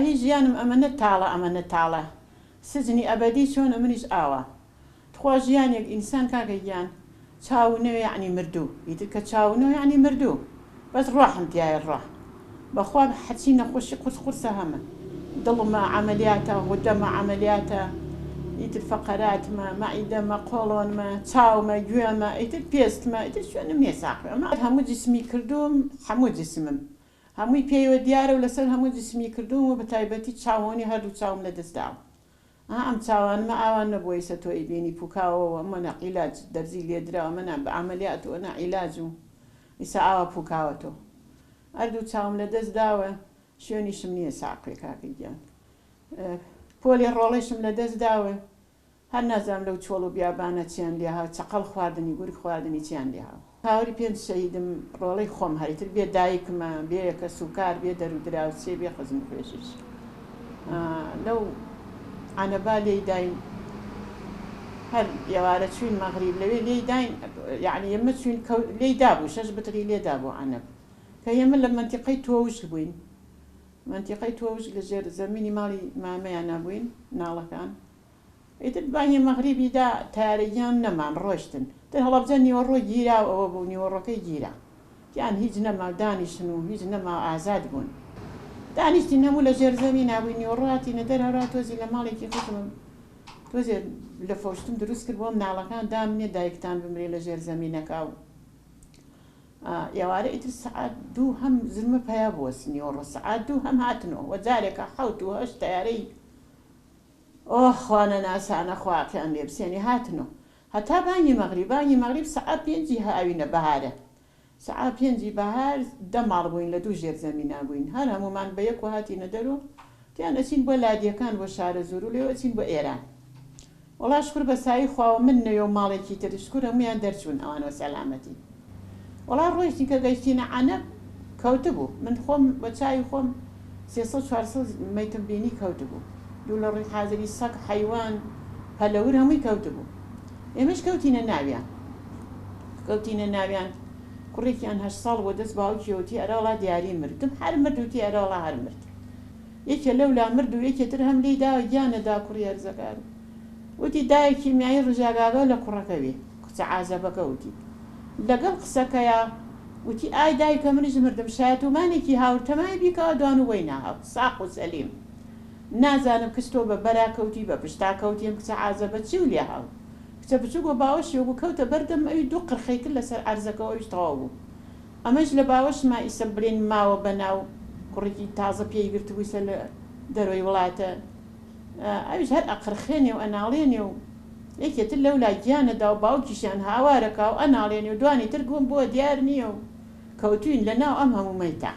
هی ژیانم ئەمەنە تاڵە ئەمەنە تاڵە سزنی ئەبەدی چۆن ئەمنیش ئاوە تخوا ژیانێک ئینسان کاکە گیان چاونەوە یعنی مردوو ئیتر کە چاونەوە یعنی مردوو بەس ڕۆحم تایە ڕۆح بەخوا حەچی نەخۆشی قورسە هەمە دڵمە عەمەلیاتە غودەمە عەمەلیاتە ئیتر فەقەراتمە مەعیدەمە قۆڵۆنمە چاومە گوێمە ئیتر پێستمە ئیتر شوێنم نییە ساقی ئەمە هەموو جسمی کردوم هەموو جسمم هەمووی پێیوە دیارە و لەسەر هەموو جسمی کردوم و بە تایبەتی چاوانی هەردوو چاوم لە دەستداوە ئەم چاوانمە ئاوان نەبووی سە تۆی بینی پوکاوەوە ئەمە عیلاج دەرزی لێدراوە منە بە عەمەلیات و ئەنا عیلاج و ئیسا ئاوا پوکاوە تۆ هەردوو چاوم لە دەست داوە شوێنیشم نییە ساقی کاکی گیان پۆلی ڕۆڵەیشم لە دەست داوە هەر نازانم لەو چۆڵ و بیابانە چیان لێها چەقەڵ خواردنی گوری خواردنی چیان لێها هاوری پێم شەهیدم ڕۆڵەی خۆم هەریتر بێ دایکمە بێ کە سوکار بێ دەرودراوە چێ بێ خەزم پێشش لەو عەنەبا لێی داین هەر ئێوارە چوین مەغریب لەوێ لێی داین یعنی ئێمە چوین لێی دابوو 6 بتری لێدا بوو عەنەب کە ئێمە لە مەنتیقەی تۆوشک بووین منتیقەی تۆوشک لە ژێر زەمینی ماڵی مامەیان نەبووین ناڵەکان ئیتر بانگی مەغریبیدا تارەیان نەمان ڕۆشتن تر هەڵەبجە نیوەڕۆ گیرا ئەوە بوو نیوەڕۆکەی گیرا یان هیچ نەما دانیشتن و هیچ نەما ئازاد بوون دانیشتین هەموو لە ژێر زەمی نابووین نیوەڕاتینە دەرهەرا تۆزی لە ماڵێکی خۆتم تۆزێ لە فۆشتم دروست کرد بۆم ناڵەکان دامنێ دایکتان بمرێ لە ژێر زەمینەکە و ئێوارە ئیتر سەعات 2 هەم زلمە پیا بووە نیوەڕۆ سەعات 2 هەم هاتنەوە وە جارێکە 7 و 8 تەیارەی خوانە ناسانە خواکیان لێ بسێنی هاتنەوە هەتا بانگی مەغریب سەعات 5 هاوینە بەهارە سەعات 5 بەهار 10 ماڵ بووین لە 2 ژێر زەمینە بووین هەر هەمومان بە یەک و هاتینە دەرۆ تیان ئەچین بۆ لادیەکان بۆ شارە زۆر و لێوە ئەچین بۆ ئێران وەڵا شکر بە سایی خواوە من نەوێ و ماڵێکی تر شکر هەمویان دەرچوون ئەوانەوە سەلامەتی وەڵا ڕۆیشتین کە گەیشتینە عەنەب کەوتە بوو من خۆم بە چاوی خۆم 300-400 مەیتم بینی کەوتە بوو دوو لە ڕووی حازری سەگ حەیوان پەلەور هەمووی کەوتە بوو ئێمەش کەوتینە ناویان کوڕێکیان 8 ساڵ بۆ دەست باوکیەوەتی ئەرەوڵا دیاری مردم هەر مردوتی ئەرەوڵا هەر مرد یەکێ لەولا مرد و یەکێتر هەم لێی داوە گیانەدا کوڕی هەرزەکار وتی دایەکی میایی ڕژاگاگە لە کوڕەکەوێ کچە عازەبەکە وتی لەگەڵ قسەکەیە وتی ئای دایکە منیش مردم شایەتومانێکی هاورتەمای بیکەوە دوان و وەی ناهاو ساق و سەلیم نازانم کچ تۆ بە بەراکەوتی بە پشتاکەوتیم کچە عازەبە چی و لێ هاو کچە بچوو بۆ باوەشی بوو کەوتە بەردەم ئەوی 2 قرخەی کرد لەسەر عەرزەکەەوەیش تەواو بوو ئەمەش لە باوەشما ئیسە برێن ماوە بەناو کوڕێکی تازە پێی گرتبووی سەر لە دەرەوەی وڵاتە ئەویش هەر ئەقرخێنێ و ئەناڵێنێ و یەکێتر لەولا گیانەدا و باوکیشیان هاوارەکە و ئەناڵێنێ و دوانی تر گوم بۆ دیار نییە و کەوتوین لەناو ئەم هەموو مەیتا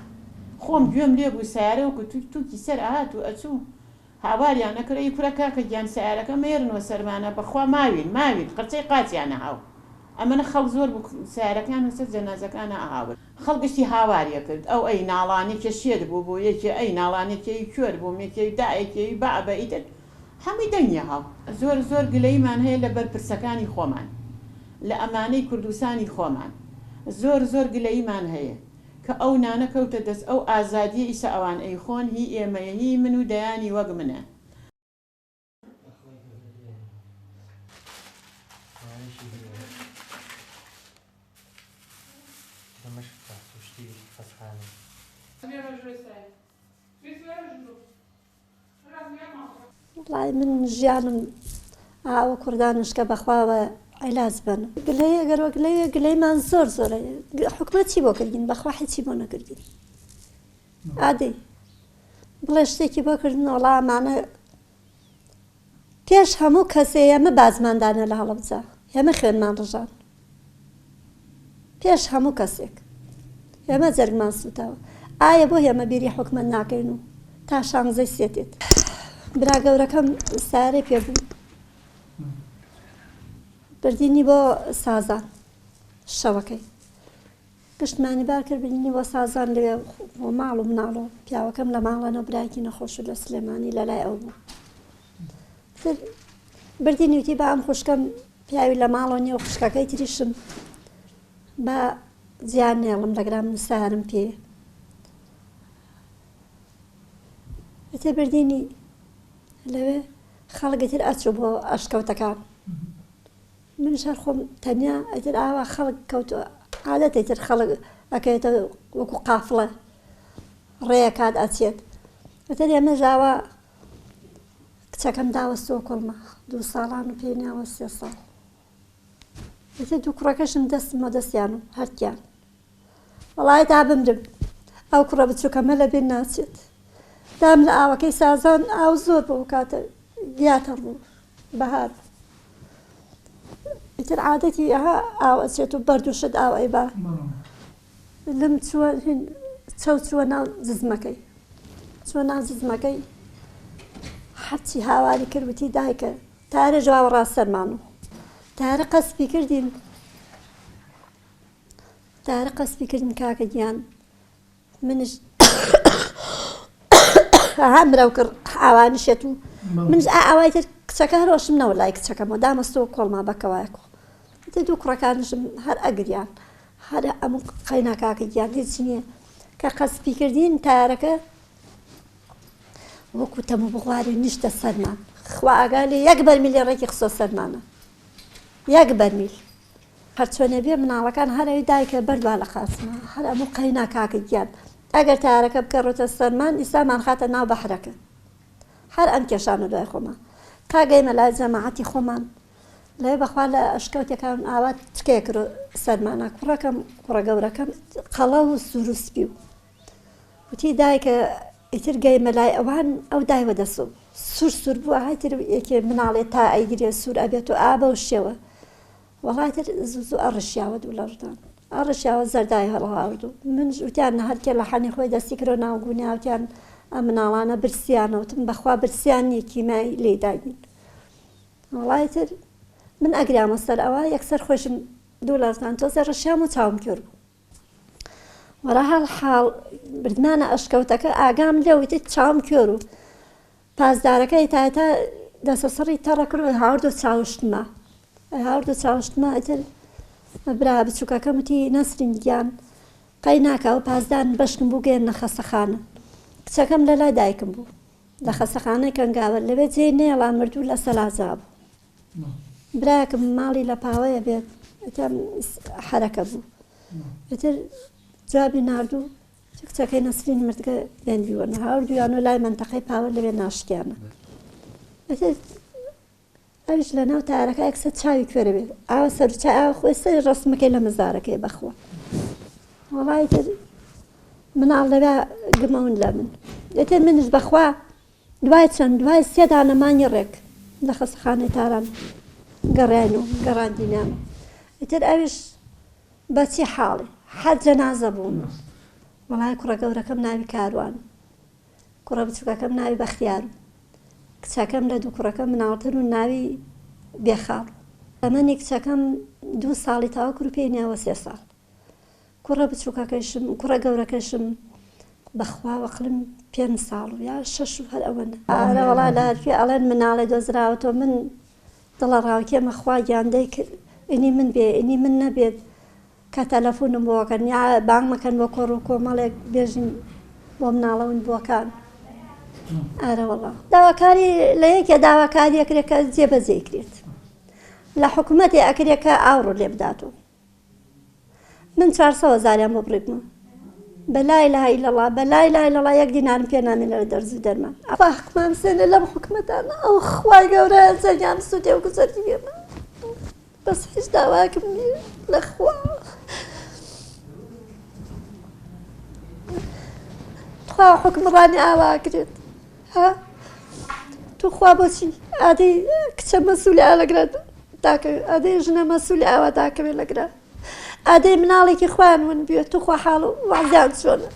خۆم گوێم لێ بوو سیارەوەکو تووکی سەر ئاهات و ئەچوو هاواریان نەکڕی کوڕە کاکە گیان سیارەکە مێرنەوە سەرمانە بەخوا ماوین قرچەی قاچیانە هاو ئەمەنە خەڵک زۆر بوو سیارەکان وسەر جەنازەکانە ئاهاون خەڵکشتی هاواریە کرد ئەو ئەی ناڵانێکە شێر بوو بۆ یەکێ ئەی ناڵانێکی کوێر بوو یەکێ دایەکێوی بەعبە ئیتر هەمووی دەنگە هاو زۆر گلەیمان هەیە لە بەرپرسەکانی خۆمان لە ئەمانەی کوردستانی خۆمان زۆر گلەیمان هەیە کە ئەو نانە کەوتە دەست ئەو ئازادیە ئیسە ئەوان ئەی خۆن هی ئێمەیە هی من و دەیانی وەک منە وڵای من ژیانم ئاوە کوردانشکە بەخواوە عیلاج بن گلەیە ئەگەر گلەیە گلەیمان زۆرە حکومەت چی بۆ کردین بەخوا هیچی بۆ نەکردین ئادەی بڵێ شتێکی بۆ کردن وەڵا ئەمانە پێش هەموو کەسێ ئێمە بازماندانە لە هەڵەبجە ئێمە خوێنمان ڕژان پێش هەموو کەسێک ئێمە جەرگمان سوتاوە ئایا بۆ ئێمە بیری حکومەت ناکەین و تا شانزەی سێتێت برا گەورەکەم سارەی پێبوو بردینی بۆ سازان شەوەکەی گشتمانی بار کرد بردینی بۆ سازان لەوێ بۆ ماڵ و مناڵۆ پیاوەکەم لە ماڵەنە برایکی نەخۆش و لە سلێمانی لەلای ئەو بوو بردینی وتی بە ئەم خوشکەم پیاوی لە ماڵۆ نیە و خوشکەکەی تریشم بە زیان نێڵم لەگرام نسارم پێ ئەتە بردینی لەوێ خەڵکتر ئەچوو بۆ ئەشکەوتەکان منش هەر خۆم تەنیا ئەتر ئاوا خەڵک کەوتووە عادەتێتر خەڵک ئەکەوێتە وەکو قافڵە ڕێیەکات ئەچێت ئەتر ئێمە ژاوە کچەکەم داوەستەوە کۆڵمە 2 ساڵان و پێی ناوە 3 ساڵ ئەتر 2 کوڕەکەشم دەستمە دەستیان و هەرتیان وەڵای تا بمرم ئەو کوڕە بچووکەمە لە بێن ناچێت دام لە ئاوەکەی سازان ئاو زۆر بۆ کاتە گیاتە ڕوو بەهار ئیتر عادەتی ئەها ئاو ئەچێت و بەردووشت ئاو ئەیبا لەم چووە ناو ززمەکەی چووە ناو ززمەکەی هەرچی هاواری کردوتی دایکە تارە ژاوە ڕاستەرمان و تارە قەسپی کردین کاکە گیان منش ها مرەو کرد ئاوانشێت و منش ئاوای تر کچەکە هەرۆشم نەوە لای کچەکەمەوە دامەستەوە کۆڵما بەکەوایەکە تە 2 کوڕەکانشم هەر ئەگریان هەر ئەموو قەینا کاکە گیان هیچ نییە کە قەسپی کردین تارەکە وەکو تەمە بغواری نیشتە سەرمان خوا ئاگای لێ 1 بەرمیلی ڕێکی خسۆ سەرمانە 1 بەرمیل هەرچۆنێ بێ مناڵەکان هەرەوەی دایکە بەردوا لە قاسمە هەر ئەموو قەینا کاکە گیان ئەگەر تارەکە بکەڕۆتە سەرمان ئیسامان خاتە ناو بەحرەکە هەر ئەم کێشانە دوای خۆمان کاگەیمە لای جەماعەتی خۆمان لەوێ بەخوا لە ئەشکەوتەکان ئاوات تکێ کرد سەرمانە کوڕە گەورەکەم قەڵە و سوور و سپی و وتی دایکە ئیتر گەیمە لای ئەوان ئەو دایوە دەسۆ سوور بووە هایتر یەکێ مناڵێت تا ئەیگرێ سوور ئەبێت و ئابە و شێوە وەڵاتر زوو ئەڕشیاوە دوو لە ڕدان ئەڕشیاوە زەردای هەڵهاوردو من وتیان هەرکێ لە حەنی خۆی دەستی کرۆ ناوگونی هاوتیان ئەم مناڵانە برسیانەوتم بەخوا برسیان نیە کیمای لێداگین وەڵایتر من ئەگرامە سەر ئەوە یەکسەر خۆشم دوو لە ڕدان تۆزە ڕشیام و چاوم کرد وەرە حاڵ بردمانە ئەشکەوتەکە ئاگام لێویتە چاوم کرد و پازدارەکەی تایتا دەسەسەڕی تەڕە کرد و هاوردۆ چاوشتمە هاوردۆ چاوشتمە ئەتر برا بچووکەکەم وتی نەسرین گیان قەی ناکە و پازدان بەشکم بوو گەێنە خەسەخانە کچەکەم لە لای دایکم بوو لە خەسەخانەی کەنگاوە لەوێ جێ نێڵان مردوو لە سەلازا بوو برایەکم ماڵی لە پاوەیە بێت ئەتیان حەرەکە بوو ئەتر جوابی ناردوو کچەکەی نەسرین مردگە دێنبیوەنە هاوردویان و لای منتەقەی پاوە لەوێ ناشکیانە ئەتر ئەوش لە ناو تارەکە یەکسە چاوی کوێرە بێت ئاوە سەر و چای ئاوە خۆی سەر ڕسمەکەی لە مزارەکەی بەخۆ وەڵای تر مناڵ لەوێ گمەون لە من ئەتر منش بەخوا دوای 3 دانەمانی ڕێک لە خەسەخانەی تاران گەڕیان و گەڕاندینیان ئەتر ئەوش بەچی حاڵی حەد جەنازە بوون وەڵای کوڕە گەورەکەم ناوی کاروان کوڕە بچووکەکەم ناوی بەختیار کچەکەم لە 2 کوڕەکەم مناڵتر و ناوی بێخاڵ ئەمەنی کچەکەم 2 ساڵی تاوا کرد و پێی نیاوە 3 ساڵ کوڕە بچووکەکەشم کوڕە گەورەکەشم بەخوا وەقلم 5 ساڵ و یا 6 و هەر ئەوەنە ئارە وەڵا لە هەرفی ئەڵێن مناڵی دۆزراوەتەوە من دڵە ڕاوکێمە خوا گیاندەی ئینی من بێ ئینی من نەبێت کە تەلەفۆنم بۆکەن یا بانگ مەکەن بۆ کۆڕ و کۆمەڵێک بێژین بۆ مناڵەون بۆکان ئارە وەڵا داواکاری لە یەکێ داواکاری ئەکرێت کە جێبەجێ کرێت لە حکوومەتی ئەکرێت کە ئاوڕۆ لێ بداتەوە من 400 زاریان بۆ بڕیبمە بەلای لای لەڵا بەلای لای لەڵا 1 دینارم پێ نامێن لە دەرز و دەرمان ئەفا حکمان سێنێ لەم حکومەتانە ئەو خوای گەورە زەریان سوودێ و گوزەردی بێمە بەس هیچ داواکم نییە لە خوا خوا حکمڕانی ئاوا کرێت ها تو خوا بۆچی ئادەی کچە مەسوولی ئالەگرێت تاکە ئادەی ژنە مەسوولی ئاوا تاکەوێ لەگرە ئادەی مناڵێکی خوان ون بێت تو خوا حاڵ و وازیان چۆنە